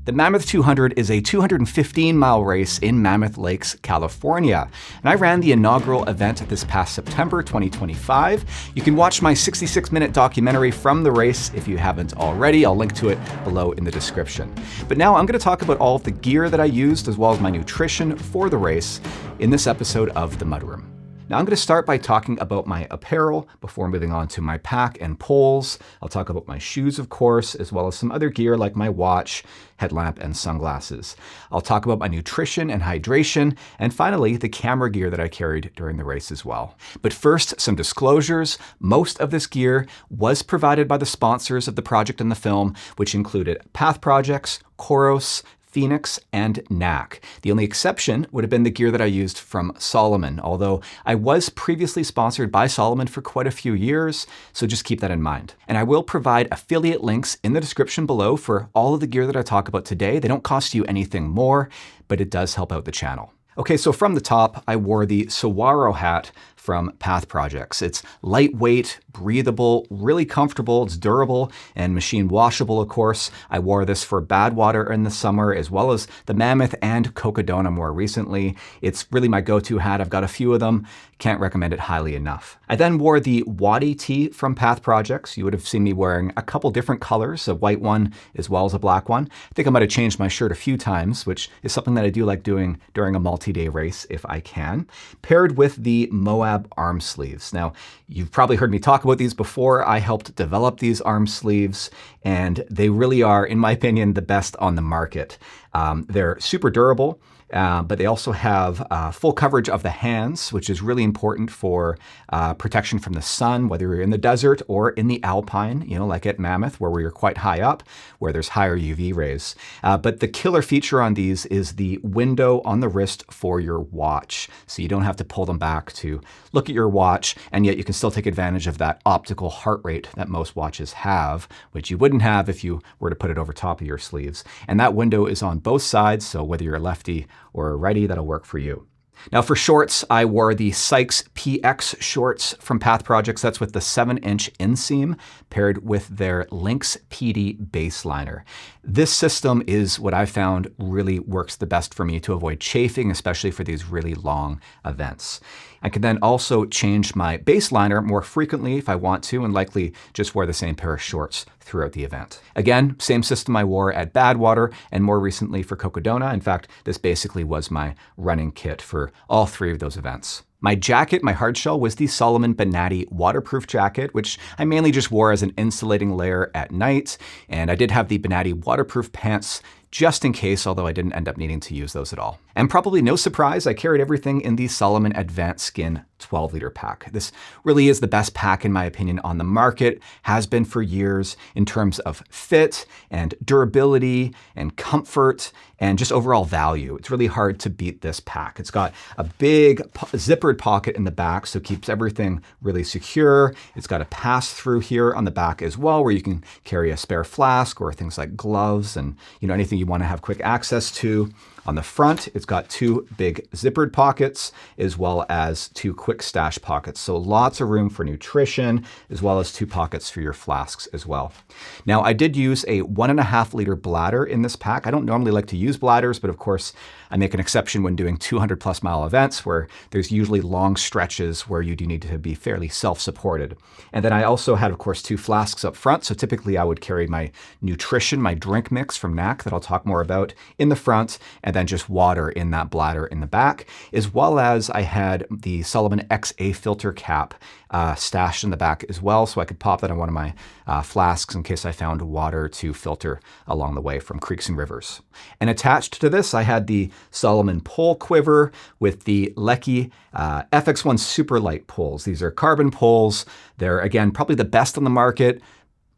The Mammoth 200 is a 215-mile race in Mammoth Lakes, California. And I ran the inaugural event this past September 2025. You can watch my 66-minute documentary from the race if you haven't already. I'll link to it below in the description. But now I'm going to talk about all of the gear that I used as well as my nutrition for the race in this episode of The Mudroom. Now I'm going to start by talking about my apparel before moving on to my pack and poles. I'll talk about my shoes, of course, as well as some other gear like my watch, headlamp, and sunglasses. I'll talk about my nutrition and hydration, and finally, the camera gear that I carried during the race as well. But first, some disclosures. Most of this gear was provided by the sponsors of the project and the film, which included Path Projects, Coros, Phoenix, and NAC. The only exception would have been the gear that I used from Salomon, although I was previously sponsored by Salomon for quite a few years, so just keep that in mind. And I will provide affiliate links in the description below for all of the gear that I talk about today. They don't cost you anything more, but it does help out the channel. Okay, so from the top, I wore the Saguaro hat from Path Projects. It's lightweight, breathable, really comfortable, it's durable, and machine washable, of course. I wore this for Badwater in the summer, as well as the Mammoth and Cocodona more recently. It's really my go-to hat. I've got a few of them. Can't recommend it highly enough. I then wore the Wadi tee from Path Projects. You would have seen me wearing a couple different colors, a white one as well as a black one. I think I might have changed my shirt a few times, which is something that I do like doing during a multi-day race if I can. Paired with the Moab arm sleeves. Now, you've probably heard me talk about these before. I helped develop these arm sleeves, and they really are, in my opinion, the best on the market. They're super durable. But they also have full coverage of the hands, which is really important for protection from the sun, whether you're in the desert or in the alpine, like at Mammoth, where we're quite high up, where there's higher UV rays. But the killer feature on these is the window on the wrist for your watch. So you don't have to pull them back to look at your watch, and yet you can still take advantage of that optical heart rate that most watches have, which you wouldn't have if you were to put it over top of your sleeves. And that window is on both sides, so whether you're a lefty or a righty, that'll work for you. Now for shorts, I wore the Sykes PX shorts from Path Projects. That's with the 7-inch inseam paired with their Lynx PD baseliner. This system is what I found really works the best for me to avoid chafing, especially for these really long events. I can then also change my baseliner more frequently if I want to, and likely just wear the same pair of shorts throughout the event. Again, same system I wore at Badwater and more recently for Cocodona. In fact, this basically was my running kit for all three of those events. My jacket, my hardshell, was the Salomon Bonatti waterproof jacket, which I mainly just wore as an insulating layer at night. And I did have the Bonatti waterproof pants just in case, although I didn't end up needing to use those at all. And probably no surprise, I carried everything in the Salomon Advanced Skin 12-liter pack. This really is the best pack, in my opinion, on the market, has been for years in terms of fit and durability and comfort and just overall value. It's really hard to beat this pack. It's got a big zippered pocket in the back, so it keeps everything really secure. It's got a pass-through here on the back as well, where you can carry a spare flask or things like gloves and anything you want to have quick access to. On the front, it's got two big zippered pockets as well as two quick stash pockets. So lots of room for nutrition as well as two pockets for your flasks as well. Now, I did use a 1.5-liter bladder in this pack. I don't normally like to use bladders, but of course, I make an exception when doing 200+ mile events where there's usually long stretches where you do need to be fairly self-supported. And then I also had, of course, two flasks up front. So typically I would carry my nutrition, my drink mix from NAC that I'll talk more about in the front, and then just water in that bladder in the back, as well as I had the Salomon XA filter cap stashed in the back as well, so I could pop that on one of my flasks in case I found water to filter along the way from creeks and rivers. And attached to this, I had the Salomon pole quiver with the Lecky FX1 super light poles. These are carbon poles. They're, again, probably the best on the market.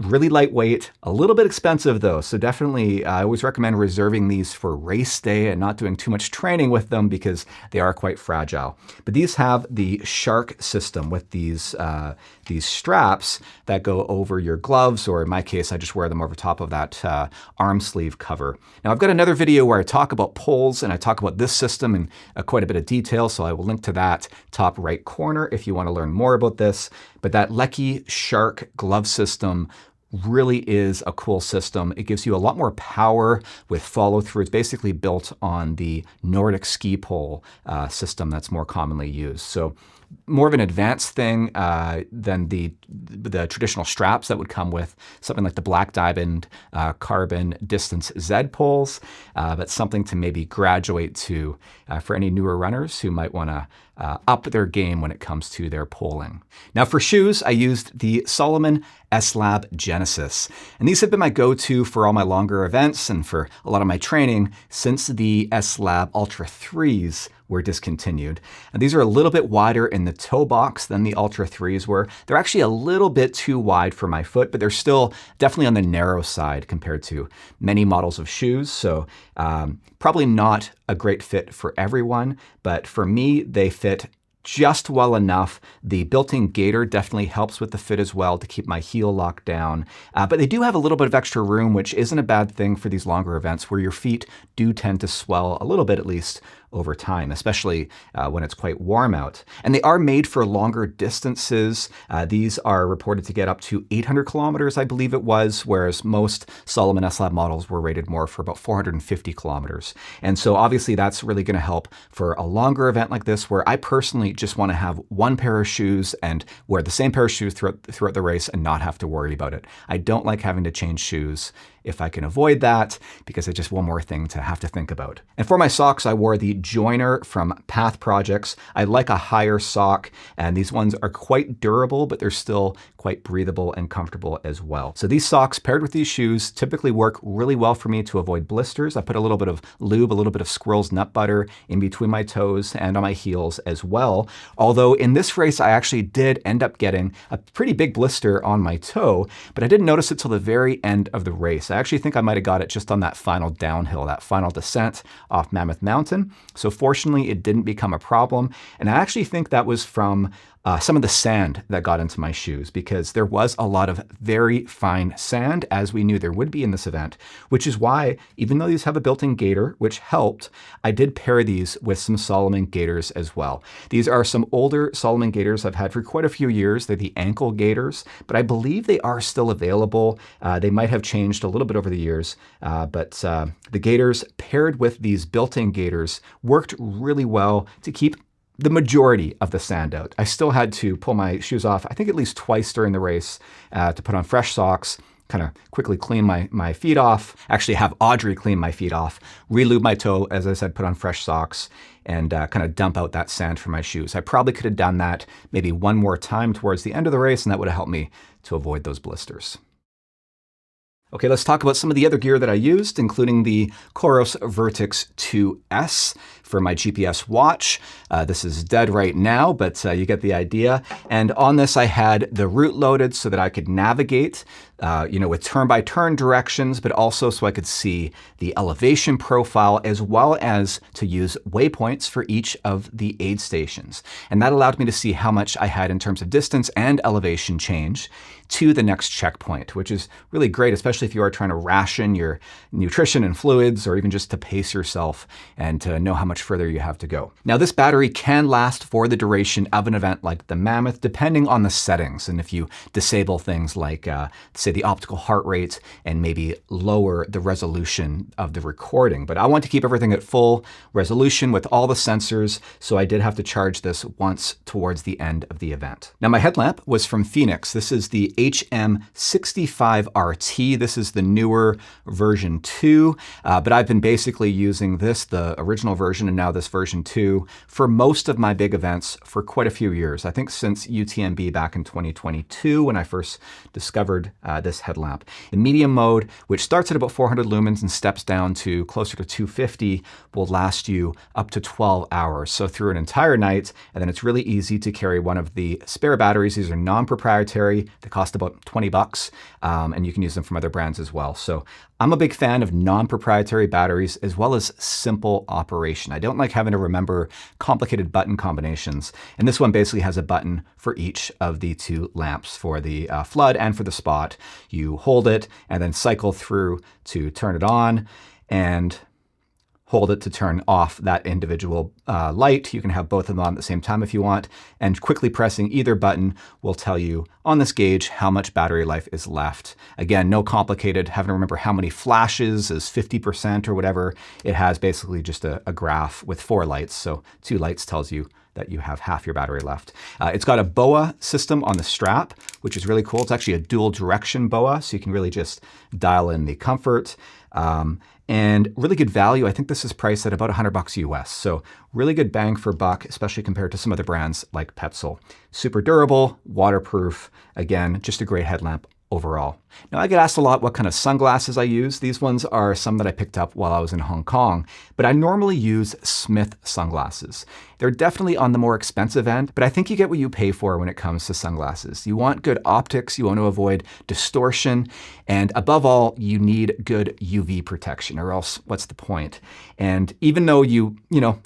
Really lightweight, a little bit expensive though, so definitely I always recommend reserving these for race day and not doing too much training with them because they are quite fragile. But these have the Shark system with these straps that go over your gloves, or in my case, I just wear them over top of that arm sleeve cover. Now I've got another video where I talk about poles and I talk about this system in quite a bit of detail, so I will link to that top right corner if you want to learn more about this. But that Lecky Shark glove system really is a cool system. It gives you a lot more power with follow through. It's basically built on the Nordic ski pole system that's more commonly used. So more of an advanced thing than the traditional straps that would come with something like the Black Diamond Carbon Distance Z poles, but something to maybe graduate to for any newer runners who might want to up their game when it comes to their poling. Now for shoes, I used the Salomon S-Lab Genesis. And these have been my go-to for all my longer events and for a lot of my training since the S-Lab Ultra 3s were discontinued. And these are a little bit wider in the toe box than the Ultra 3s were. They're actually a little bit too wide for my foot, but they're still definitely on the narrow side compared to many models of shoes. So probably not a great fit for everyone, but for me, they fit just well enough. The built-in gaiter definitely helps with the fit as well to keep my heel locked down. But they do have a little bit of extra room, which isn't a bad thing for these longer events where your feet do tend to swell a little bit at least over time, especially when it's quite warm out. And they are made for longer distances. These are reported to get up to 800 kilometers, I believe it was, whereas most Salomon S-Lab models were rated more for about 450 kilometers. And so obviously that's really going to help for a longer event like this, where I personally just want to have one pair of shoes and wear the same pair of shoes throughout the race and not have to worry about it. I don't like having to change shoes if I can avoid that, because it's just one more thing to have to think about. And for my socks, I wore the Joyner from Path Projects. I like a higher sock, and these ones are quite durable, but they're still quite breathable and comfortable as well. So these socks paired with these shoes typically work really well for me to avoid blisters. I put a little bit of lube, a little bit of squirrel's nut butter in between my toes and on my heels as well. Although in this race, I actually did end up getting a pretty big blister on my toe, but I didn't notice it till the very end of the race. I actually think I might have got it just on that final downhill, that final descent off Mammoth Mountain. So fortunately, it didn't become a problem. And I actually think that was from some of the sand that got into my shoes, because there was a lot of very fine sand, as we knew there would be in this event, which is why, even though these have a built-in gaiter, which helped, I did pair these with some Salomon gaiters as well. These are some older Salomon gaiters I've had for quite a few years. They're the ankle gaiters, but I believe they are still available. They might have changed a little bit over the years, but the gaiters paired with these built-in gaiters worked really well to keep the majority of the sand out. I still had to pull my shoes off, I think at least twice during the race, to put on fresh socks, kind of quickly clean my feet off, actually have Audrey clean my feet off, re-lube my toe, as I said, put on fresh socks, and kind of dump out that sand from my shoes. I probably could have done that maybe one more time towards the end of the race, and that would have helped me to avoid those blisters. Okay, let's talk about some of the other gear that I used, including the Coros Vertix 2S for my GPS watch. This is dead right now, but you get the idea. And on this, I had the route loaded so that I could navigate, with turn-by-turn directions, but also so I could see the elevation profile, as well as to use waypoints for each of the aid stations. And that allowed me to see how much I had in terms of distance and elevation change to the next checkpoint, which is really great, especially if you are trying to ration your nutrition and fluids, or even just to pace yourself and to know how much further you have to go. Now, this battery can last for the duration of an event like the Mammoth, depending on the settings. And if you disable things like, say, the optical heart rate and maybe lower the resolution of the recording. But I want to keep everything at full resolution with all the sensors, so I did have to charge this once towards the end of the event. Now, my headlamp was from Fenix. This is the HM65RT. This is the newer version 2, but I've been basically using this, the original version, and now this version 2, for most of my big events for quite a few years. I think since UTMB back in 2022, when I first discovered this headlamp. In medium mode, which starts at about 400 lumens and steps down to closer to 250, will last you up to 12 hours. So through an entire night, and then it's really easy to carry one of the spare batteries. These are non-proprietary. They cost about 20 bucks, and you can use them from other brands as well. So I'm a big fan of non-proprietary batteries, as well as simple operation. I don't like having to remember complicated button combinations. And this one basically has a button for each of the two lamps, for the flood and for the spot. You hold it and then cycle through to turn it on. And hold it to turn off that individual light. You can have both of them on at the same time if you want, and quickly pressing either button will tell you on this gauge how much battery life is left. Again, no complicated having to remember how many flashes is 50% or whatever. It has basically just a graph with 4 lights, so 2 lights tells you that you have half your battery left. It's got a BOA system on the strap, which is really cool. It's actually a dual direction BOA, so you can really just dial in the comfort. And really good value. I think this is priced at about $100 US. So really good bang for buck, especially compared to some other brands like Petzl. Super durable, waterproof. Again, just a great headlamp overall. Now, I get asked a lot what kind of sunglasses I use. These ones are some that I picked up while I was in Hong Kong, but I normally use Smith sunglasses. They're definitely on the more expensive end, but I think you get what you pay for when it comes to sunglasses. You want good optics, you want to avoid distortion, and above all, you need good UV protection, or else what's the point? And even though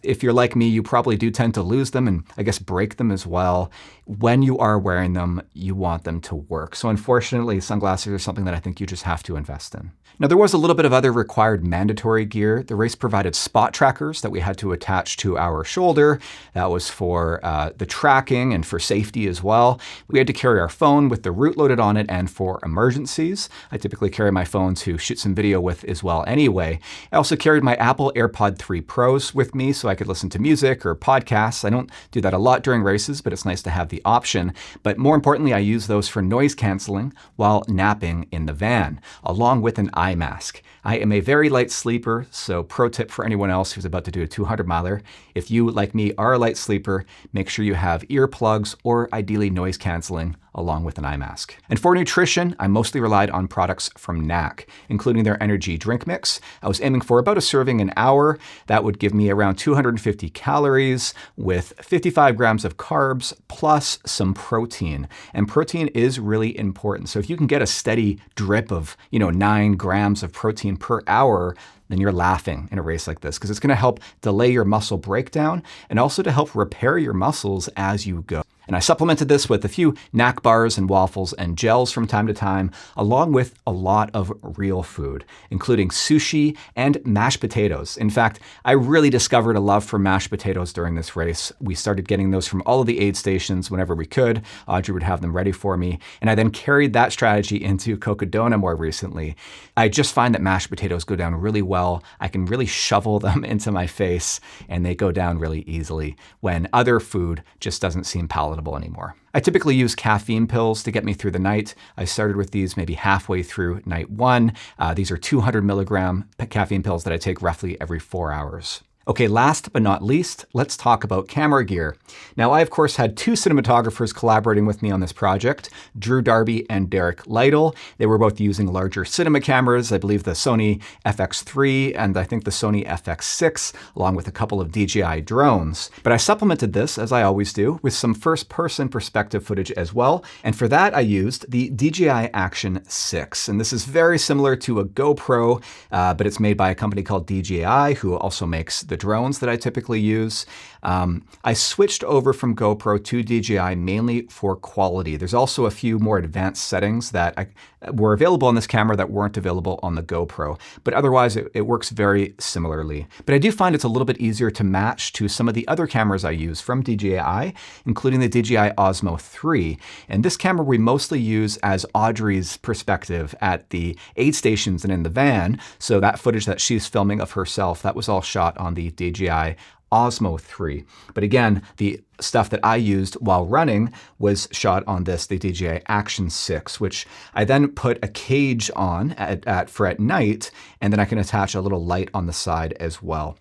if you're like me, you probably do tend to lose them and I guess break them as well. When you are wearing them, you want them to work. So unfortunately, sunglasses are something that I think you just have to invest in. Now, there was a little bit of other required mandatory gear. The race provided spot trackers that we had to attach to our shoulder. That was for the tracking and for safety as well. We had to carry our phone with the route loaded on it and for emergencies. I typically carry my phone to shoot some video with as well anyway. I also carried my Apple AirPod 3 Pros with me so I could listen to music or podcasts. I don't do that a lot during races, but it's nice to have the option. But more importantly, I use those for noise canceling while napping in the van, along with an eye mask. I am a very light sleeper, so pro tip for anyone else who's about to do a 200-miler, if you, like me, are a light sleeper, make sure you have earplugs or ideally noise canceling along with an eye mask. And for nutrition, I mostly relied on products from NAC, including their energy drink mix. I was aiming for about a serving an hour. That would give me around 250 calories with 55 grams of carbs plus some protein. And protein is really important. So if you can get a steady drip of, 9 grams of protein per hour, then you're laughing in a race like this because it's going to help delay your muscle breakdown and also to help repair your muscles as you go. And I supplemented this with a few NAC bars and waffles and gels from time to time, along with a lot of real food, including sushi and mashed potatoes. In fact, I really discovered a love for mashed potatoes during this race. We started getting those from all of the aid stations whenever we could. Audrey would have them ready for me. And I then carried that strategy into Cocodona more recently. I just find that mashed potatoes go down really well. I can really shovel them into my face and they go down really easily when other food just doesn't seem palatable anymore. I typically use caffeine pills to get me through the night. I started with these maybe halfway through night 1. These are 200 milligram caffeine pills that I take roughly every 4 hours. Okay, last but not least, let's talk about camera gear. Now, I, of course, had 2 cinematographers collaborating with me on this project, Drew Darby and Derek Lytle. They were both using larger cinema cameras, I believe the Sony FX3 and I think the Sony FX6, along with a couple of DJI drones. But I supplemented this, as I always do, with some first-person perspective footage as well. And for that, I used the DJI Action 6. And this is very similar to a GoPro, but it's made by a company called DJI, who also makes the drones that I typically use. I switched over from GoPro to DJI mainly for quality. There's also a few more advanced settings that were available on this camera that weren't available on the GoPro, but otherwise it works very similarly. But I do find it's a little bit easier to match to some of the other cameras I use from DJI, including the DJI Osmo 3. And this camera we mostly use as Audrey's perspective at the aid stations and in the van. So that footage that she's filming of herself, that was all shot on the DJI Osmo 3. But again, the stuff that I used while running was shot on the DJI Action 6, which I then put a cage on for at night, and then I can attach a little light on the side as well.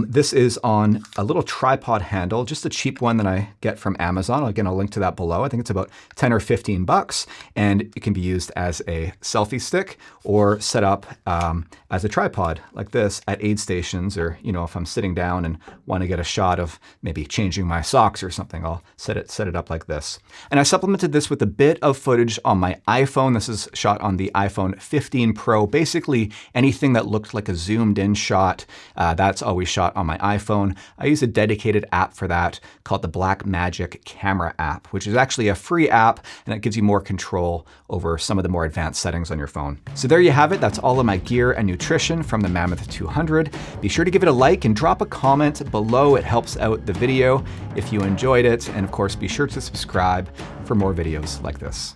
This is on a little tripod handle, just a cheap one that I get from Amazon. Again, I'll link to that below. I think it's about 10 or 15 bucks, and it can be used as a selfie stick or set up as a tripod like this at aid stations, or if I'm sitting down and want to get a shot of maybe changing my socks or something, I'll set it up like this. And I supplemented this with a bit of footage on my iPhone. This is shot on the iPhone 15 Pro. Basically, anything that looked like a zoomed in shot, that's always always shot on my iPhone. I use a dedicated app for that called the Blackmagic Camera app, which is actually a free app, and it gives you more control over some of the more advanced settings on your phone. So there you have it. That's all of my gear and nutrition from the Mammoth 200. Be sure to give it a like and drop a comment below. It helps out the video if you enjoyed it. And of course, be sure to subscribe for more videos like this.